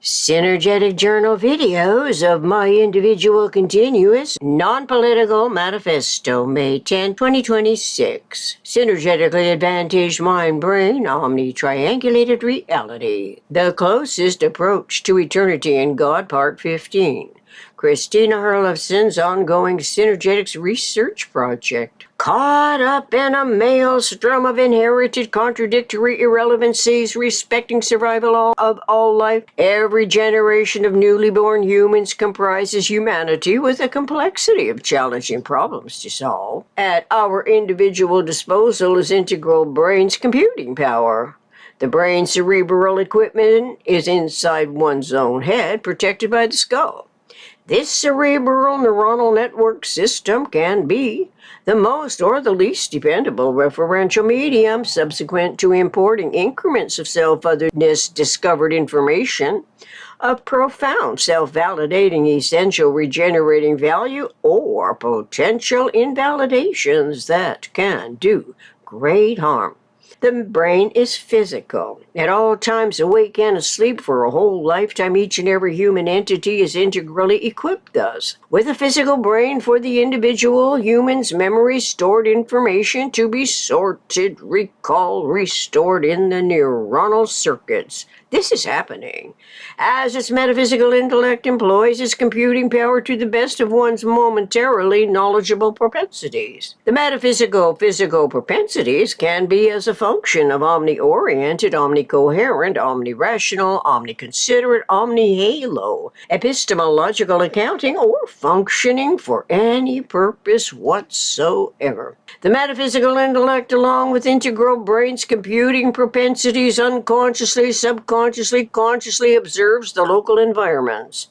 Synergetic journal videos of my individual continuous non-political manifesto, May 10, 2026. Synergetically advantaged mind-brain omnitriangulated reality. The closest approach to eternity in God, Part 15. Christina Herlofson's ongoing Synergetics research project. Caught up in a maelstrom of inherited contradictory irrelevancies respecting survival of all life, every generation of newly born humans comprises humanity with a complexity of challenging problems to solve. At our individual disposal is integral brain's computing power. The brain's cerebral equipment is inside one's own head, protected by the skull. This cerebral neuronal network system can be the most or the least dependable referential medium subsequent to importing increments of self-otherness discovered information of profound self-validating, essential regenerating value, or potential invalidations that can do great harm. The brain is physical. At all times, awake and asleep for a whole lifetime, each and every human entity is integrally equipped thus with a physical brain for the individual human's memory stored information to be sorted, recalled, restored in the neuronal circuits. This is happening as its metaphysical intellect employs its computing power to the best of one's momentarily knowledgeable propensities. The metaphysical physical propensities can be as a function of omni-oriented, omni-coherent, omni-rational, omni-considerate, omni-halo, epistemological accounting, or functioning for any purpose whatsoever. The metaphysical intellect, along with integral brain's computing propensities, unconsciously, subconsciously, consciously observes the local environments.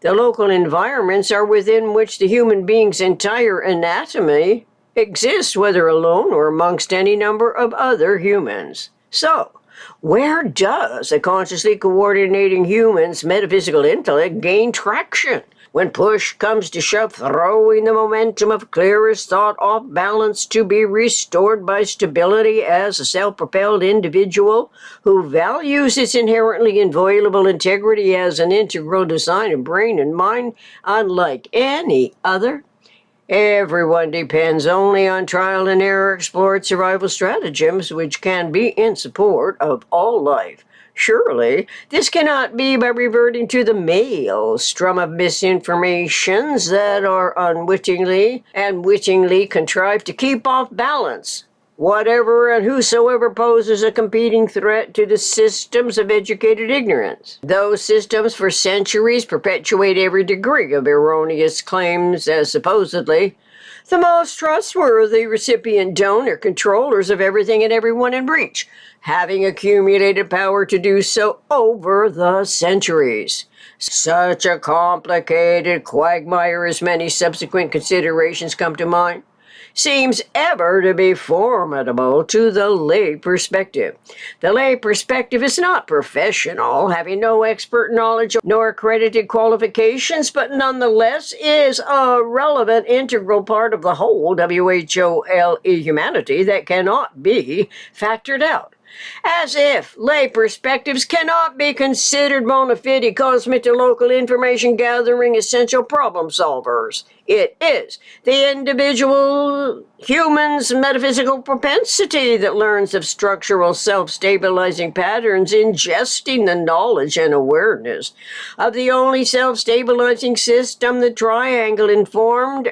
The local environments are within which the human being's entire anatomy exists, whether alone or amongst any number of other humans. So, where does a consciously coordinating human's metaphysical intellect gain traction? When push comes to shove, throwing the momentum of clearest thought off balance to be restored by stability as a self-propelled individual who values its inherently inviolable integrity as an integral design of brain and mind unlike any other. Everyone depends only on trial and error explored survival stratagems which can be in support of all life. Surely, this cannot be by reverting to the maelstrom of misinformations that are unwittingly and wittingly contrived to keep off balance whatever and whosoever poses a competing threat to the systems of educated ignorance. Those systems for centuries perpetuate every degree of erroneous claims as supposedly the most trustworthy recipient-donor controllers of everything and everyone in breach, having accumulated power to do so over the centuries. Such a complicated quagmire, as many subsequent considerations come to mind, seems ever to be formidable to the lay perspective. The lay perspective is not professional, having no expert knowledge nor accredited qualifications, but nonetheless is a relevant integral part of the whole WHOLE humanity that cannot be factored out. As if lay perspectives cannot be considered bona fide cosmic to local information gathering essential problem solvers. It is the individual human's metaphysical propensity that learns of structural self-stabilizing patterns, ingesting the knowledge and awareness of the only self-stabilizing system, the triangle informed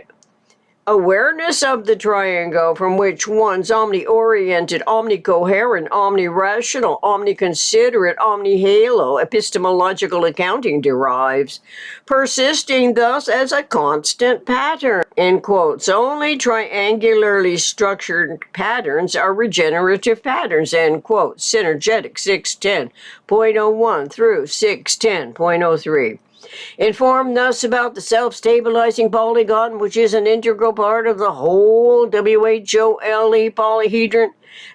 awareness of the triangle from which one's omni-oriented, omni-coherent, omni-rational, omni-considerate, omni-halo epistemological accounting derives, persisting thus as a constant pattern. In quotes, only triangularly structured patterns are regenerative patterns, end quote. Synergetic 610.01 through 610.03. Informed thus about the self-stabilizing polygon, which is an integral part of the whole WHOLE polyhedron,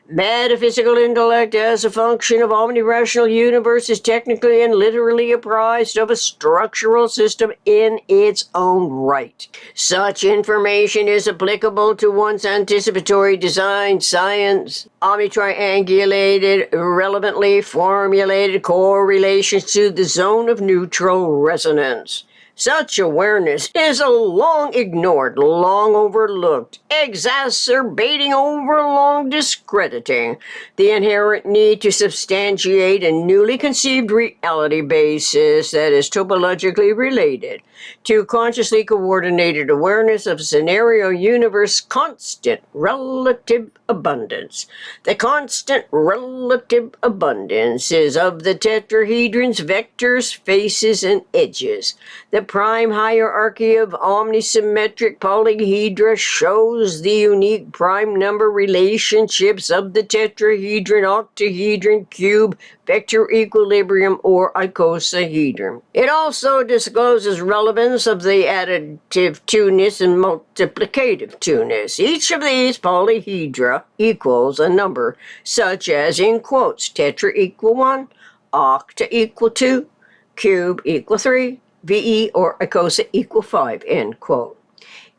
Metaphysical intellect as a function of omnirational universe is technically and literally apprised of a structural system in its own right. Such information is applicable to one's anticipatory design science, omnitriangulated, relevantly formulated correlations to the zone of neutral resonance. Such awareness is a long ignored, long overlooked, exacerbating over long discrediting the inherent need to substantiate a newly conceived reality basis that is topologically related to consciously coordinated awareness of scenario universe constant relative abundance. The constant relative abundance is of the tetrahedron's vectors, faces, and edges. The prime hierarchy of omnisymmetric polyhedra shows the unique prime number relationships of the tetrahedron, octahedron, cube, vector equilibrium, or icosahedron. It also discloses relevance of the additive two-ness and multiplicative two-ness. Each of these polyhedra equals a number such as, in quotes, tetra equal 1, octa equal 2, cube equal 3, VE or icosa equal 5, end quote.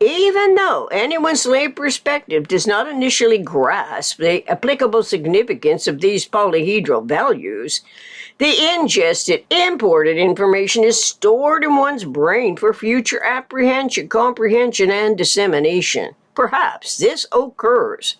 Even though anyone's lay perspective does not initially grasp the applicable significance of these polyhedral values, the ingested, imported information is stored in one's brain for future apprehension, comprehension, and dissemination. Perhaps this occurs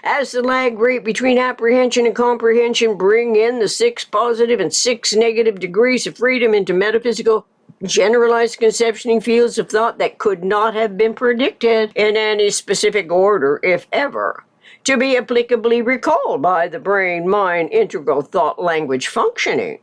as the lag rate between apprehension and comprehension bring in the 6 positive and 6 negative degrees of freedom into metaphysical generalized conceptioning fields of thought that could not have been predicted in any specific order, if ever, to be applicably recalled by the brain-mind integral thought-language functioning.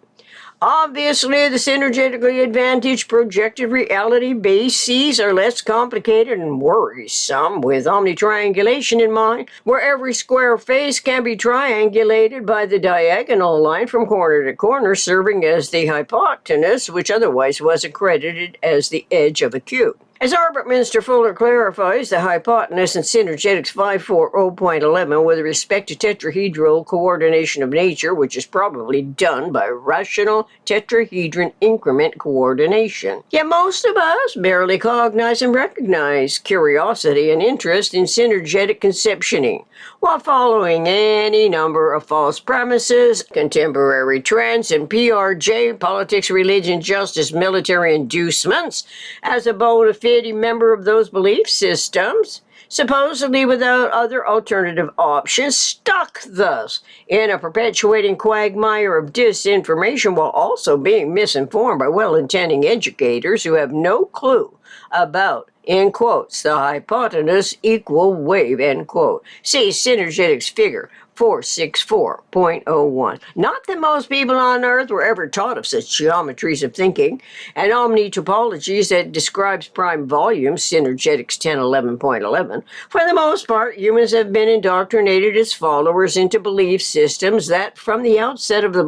Obviously, the synergetically advantaged projected reality bases are less complicated and worrisome with omnitriangulation in mind, where every square face can be triangulated by the diagonal line from corner to corner, serving as the hypotenuse, which otherwise was accredited as the edge of a cube. As Arbitminster Fuller clarifies, the hypotenuse in Synergetics 540.11 with respect to tetrahedral coordination of nature, which is probably done by rational tetrahedron increment coordination. Yet most of us barely cognize and recognize curiosity and interest in synergetic conceptioning, while following any number of false premises, contemporary trends, and PRJ, politics, religion, justice, military inducements, as a bona fide member of those belief systems, supposedly without other alternative options, stuck thus in a perpetuating quagmire of disinformation while also being misinformed by well-intending educators who have no clue about, in quotes, the hypotenuse equal wave, end quote. See Synergetics figure 464.01. Not that most people on Earth were ever taught of such geometries of thinking and omnitopologies that describes prime volumes, Synergetics 1011.11. For the most part, humans have been indoctrinated as followers into belief systems that from the outset of the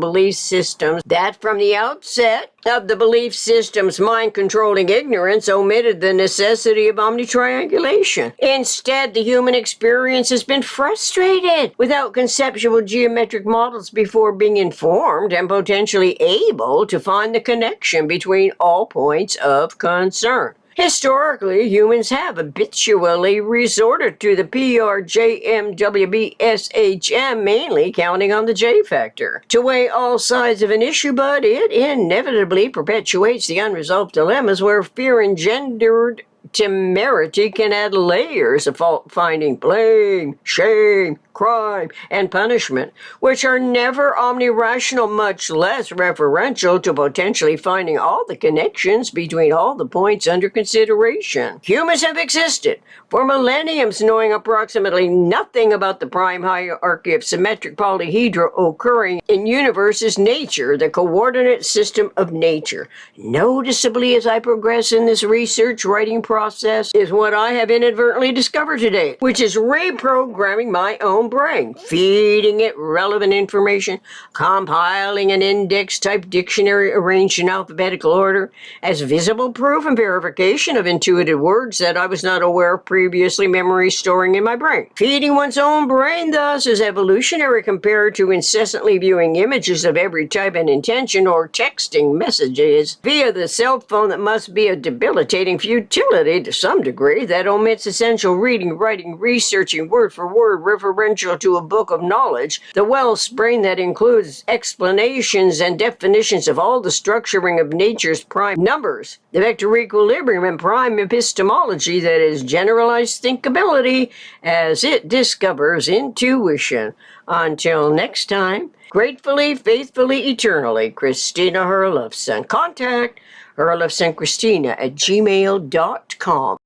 belief systems mind-controlling ignorance omitted the necessity of omnitriangulation. Instead, the human experience has been frustrated without conceptual geometric models before being informed and potentially able to find the connection between all points of concern. Historically, humans have habitually resorted to the PRJMWBSHM, mainly counting on the J factor, to weigh all sides of an issue, but it inevitably perpetuates the unresolved dilemmas where fear engendered temerity can add layers of fault-finding, blame, shame, crime, and punishment, which are never omnirational, much less referential to potentially finding all the connections between all the points under consideration. Humans have existed for millenniums knowing approximately nothing about the prime hierarchy of symmetric polyhedra occurring in universe's nature, the coordinate system of nature. Noticeably, as I progress in this research writing process, process is what I have inadvertently discovered today, which is reprogramming my own brain, feeding it relevant information, compiling an index-type dictionary arranged in alphabetical order as visible proof and verification of intuitive words that I was not aware of previously memory storing in my brain. Feeding one's own brain, thus, is evolutionary compared to incessantly viewing images of every type and intention or texting messages via the cell phone that must be a debilitating futility to some degree that omits essential reading, writing, researching word for word referential to a book of knowledge, the wellspring that includes explanations and definitions of all the structuring of nature's prime numbers, the vector equilibrium and prime epistemology that is generalized thinkability as it discovers intuition. Until next time, gratefully, faithfully, eternally, Christina Herlufsen. Contact herlufsencristina@gmail.com.